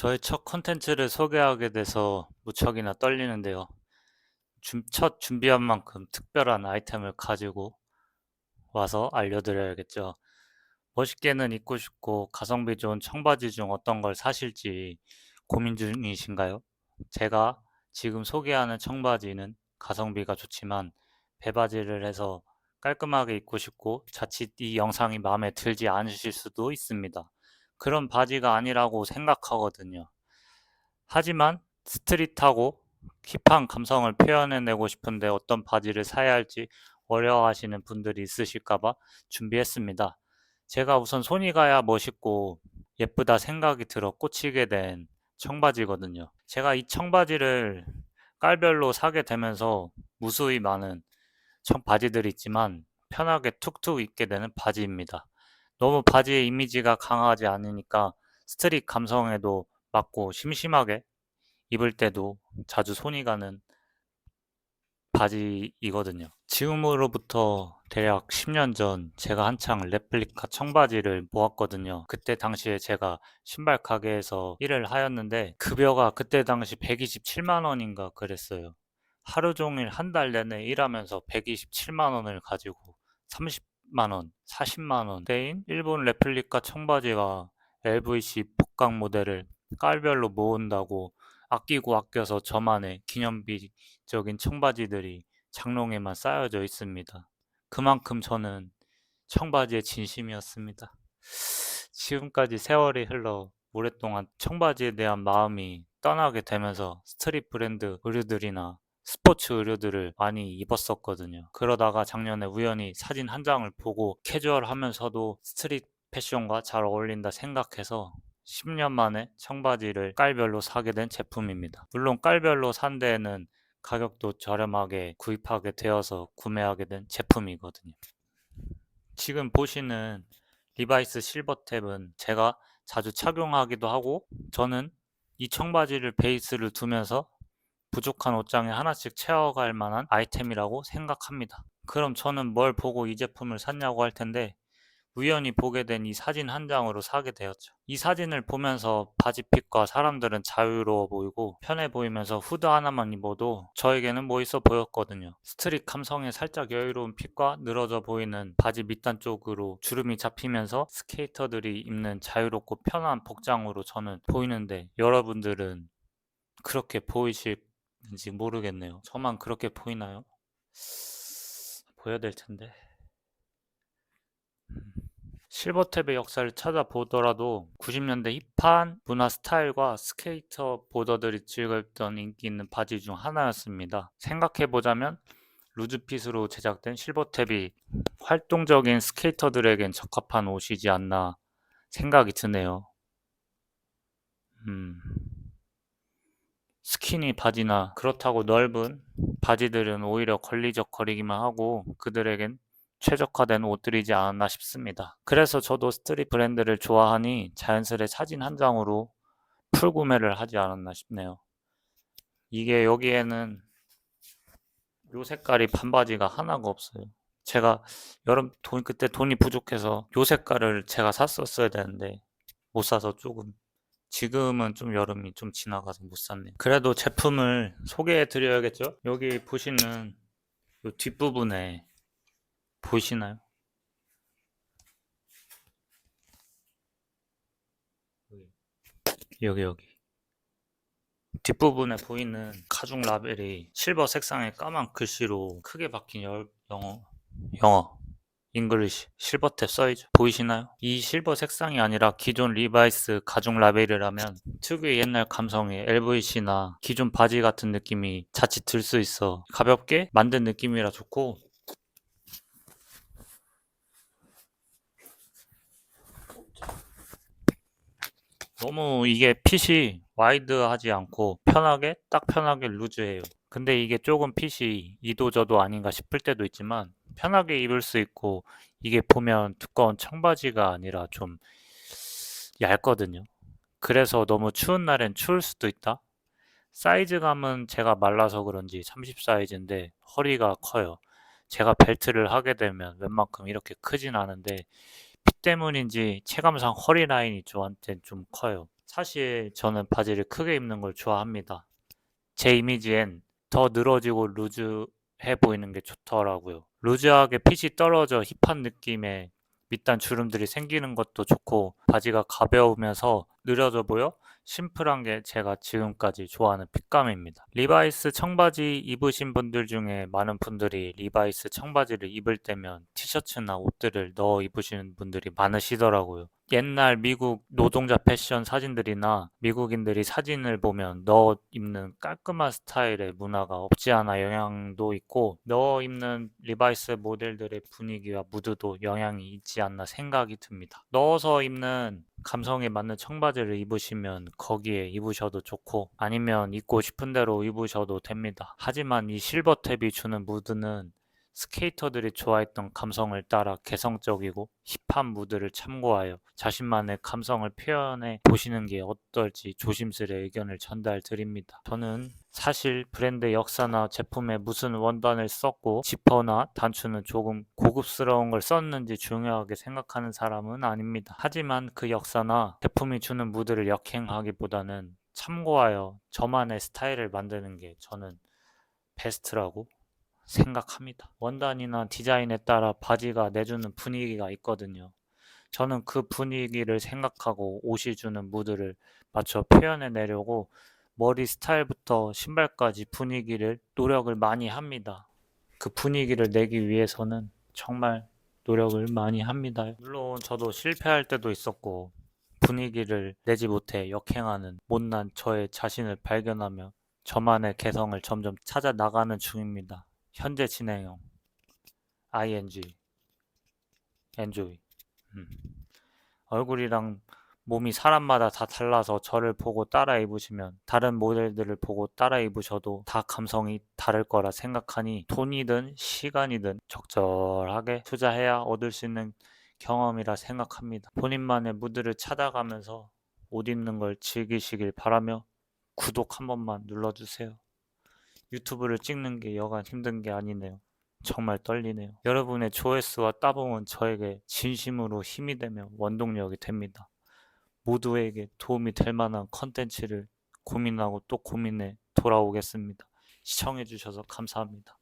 저의 첫 콘텐츠를 소개하게 돼서 무척이나 떨리는데요. 첫 준비한 만큼 특별한 아이템을 가지고 와서 알려드려야겠죠. 멋있게는 입고 싶고 가성비 좋은 청바지 중 어떤 걸 사실지 고민 중이신가요? 제가 지금 소개하는 청바지는 가성비가 좋지만 배바지를 해서 깔끔하게 입고 싶고 자칫 이 영상이 마음에 들지 않으실 수도 있습니다. 그런 바지가 아니라고 생각하거든요. 하지만 스트릿하고 힙한 감성을 표현해내고 싶은데 어떤 바지를 사야 할지 어려워하시는 분들이 있으실까 봐 준비했습니다. 제가 우선 손이 가야 멋있고 예쁘다 생각이 들어 꽂히게 된 청바지거든요. 제가 이 청바지를 깔별로 사게 되면서 무수히 많은 청바지들이 있지만 편하게 툭툭 입게 되는 바지입니다. 너무 바지의 이미지가 강하지 않으니까 스트릿 감성에도 맞고 심심하게 입을 때도 자주 손이 가는 바지이거든요. 지금으로부터 대략 10년 전 제가 한창 레플리카 청바지를 모았거든요. 그때 당시에 제가 신발 가게에서 일을 하였는데 급여가 그때 당시 127만 원인가 그랬어요. 하루 종일 한 달 내내 일하면서 127만 원을 가지고 30만 원, 40만 원대인 일본 레플리카 청바지가 LVC 복강 모델을 깔별로 모은다고 아끼고 아껴서 저만의 기념비적인 청바지들이 장롱에만 쌓여져 있습니다. 그만큼 저는 청바지에 진심이었습니다. 지금까지 세월이 흘러 오랫동안 청바지에 대한 마음이 떠나게 되면서 스트릿 브랜드 의류들이나 스포츠 의류들을 많이 입었었거든요. 그러다가 작년에 우연히 사진 한 장을 보고 캐주얼하면서도 스트릿 패션과 잘 어울린다 생각해서 10년 만에 청바지를 깔별로 사게 된 제품입니다. 물론 깔별로 산 데에는 가격도 저렴하게 구입하게 되어서 구매하게 된 제품이거든요. 지금 보시는 리바이스 실버탭은 제가 자주 착용하기도 하고 저는 이 청바지를 베이스를 두면서 부족한 옷장에 하나씩 채워갈 만한 아이템이라고 생각합니다. 그럼 저는 뭘 보고 이 제품을 샀냐고 할 텐데 우연히 보게 된 이 사진 한 장으로 사게 되었죠. 이 사진을 보면서 바지 핏과 사람들은 자유로워 보이고 편해 보이면서 후드 하나만 입어도 저에게는 멋있어 보였거든요. 스트릿 감성에 살짝 여유로운 핏과 늘어져 보이는 바지 밑단 쪽으로 주름이 잡히면서 스케이터들이 입는 자유롭고 편한 복장으로 저는 보이는데 여러분들은 그렇게 보이실지 모르겠네요. 저만 그렇게 보이나요? 보여야 될 텐데. 실버탭의 역사를 찾아보더라도 90년대 힙한 문화 스타일과 스케이터 보더들이 즐겼던 인기 있는 바지 중 하나였습니다. 생각해보자면 루즈핏으로 제작된 실버탭이 활동적인 스케이터들에겐 적합한 옷이지 않나 생각이 드네요. 스키니 바지나 그렇다고 넓은 바지들은 오히려 걸리적거리기만 하고 그들에겐 최적화된 옷들이지 않았나 싶습니다. 그래서 저도 스트릿 브랜드를 좋아하니 자연스레 사진 한 장으로 풀 구매를 하지 않았나 싶네요. 이게 여기에는 요 색깔이 반바지가 하나가 없어요. 제가 그때 돈이 부족해서 요 색깔을 제가 샀었어야 되는데 못 사서 조금 지금은 좀 여름이 좀 지나가서 못 샀네요. 그래도 제품을 소개해 드려야겠죠? 여기 보시는 요 뒷부분에 보이시나요? 여기 뒷부분에 보이는 가죽 라벨이 실버 색상의 까만 글씨로 크게 박힌 영어 잉글리시 실버탭 써있죠. 보이시나요? 이 실버 색상이 아니라 기존 리바이스 가죽 라벨이라면 특유의 옛날 감성의 LVC나 기존 바지 같은 느낌이 자칫 들 수 있어 가볍게 만든 느낌이라 좋고 너무 이게 핏이 와이드하지 않고 딱 편하게 루즈해요. 근데 이게 조금 핏이 이도저도 아닌가 싶을 때도 있지만 편하게 입을 수 있고 이게 보면 두꺼운 청바지가 아니라 좀 얇거든요. 그래서 너무 추운 날엔 추울 수도 있다. 사이즈감은 제가 말라서 그런지 30 사이즈인데 허리가 커요. 제가 벨트를 하게 되면 웬만큼 이렇게 크진 않은데 핏 때문인지 체감상 허리 라인이 저한테 좀 커요. 사실 저는 바지를 크게 입는 걸 좋아합니다. 제 이미지엔 더 늘어지고 루즈해 보이는 게 좋더라고요. 루즈하게 핏이 떨어져 힙한 느낌의 밑단 주름들이 생기는 것도 좋고, 바지가 가벼우면서 느려져 보여 심플한 게 제가 지금까지 좋아하는 핏감입니다. 리바이스 청바지 입으신 분들 중에 많은 분들이 리바이스 청바지를 입을 때면 티셔츠나 옷들을 넣어 입으시는 분들이 많으시더라고요. 옛날 미국 노동자 패션 사진들이나 미국인들이 사진을 보면 넣어 입는 깔끔한 스타일의 문화가 없지 않아 영향도 있고, 넣어 입는 리바이스 모델들의 분위기와 무드도 영향이 있지 않나 생각이 듭니다. 넣어서 입는 감성에 맞는 청바지를 입으시면 거기에 입으셔도 좋고, 아니면 입고 싶은 대로 입으셔도 됩니다. 하지만 이 실버탭이 주는 무드는 스케이터들이 좋아했던 감성을 따라 개성적이고 힙한 무드를 참고하여 자신만의 감성을 표현해 보시는 게 어떨지 조심스레 의견을 전달드립니다. 저는 사실 브랜드 역사나 제품에 무슨 원단을 썼고 지퍼나 단추는 조금 고급스러운 걸 썼는지 중요하게 생각하는 사람은 아닙니다. 하지만 그 역사나 제품이 주는 무드를 역행하기보다는 참고하여 저만의 스타일을 만드는 게 저는 베스트라고 생각합니다. 원단이나 디자인에 따라 바지가 내주는 분위기가 있거든요. 저는 그 분위기를 생각하고 옷이 주는 무드를 맞춰 표현해 내려고 머리 스타일부터 신발까지 분위기를 노력을 많이 합니다. 그 분위기를 내기 위해서는 정말 노력을 많이 합니다. 물론 저도 실패할 때도 있었고 분위기를 내지 못해 역행하는 못난 저의 자신을 발견하며 저만의 개성을 점점 찾아 나가는 중입니다. 현재 진행형 ing enjoy. 음. 얼굴이랑 몸이 사람마다 다 달라서 저를 보고 따라 입으시면 다른 모델들을 보고 따라 입으셔도 다 감성이 다를 거라 생각하니 돈이든 시간이든 적절하게 투자해야 얻을 수 있는 경험이라 생각합니다. 본인만의 무드를 찾아가면서 옷 입는 걸 즐기시길 바라며 구독 한 번만 눌러주세요. 유튜브를 찍는 게 여간 힘든 게 아니네요. 정말 떨리네요. 여러분의 조회수와 따봉은 저에게 진심으로 힘이 되며 원동력이 됩니다. 모두에게 도움이 될 만한 컨텐츠를 고민하고 또 고민해 돌아오겠습니다. 시청해주셔서 감사합니다.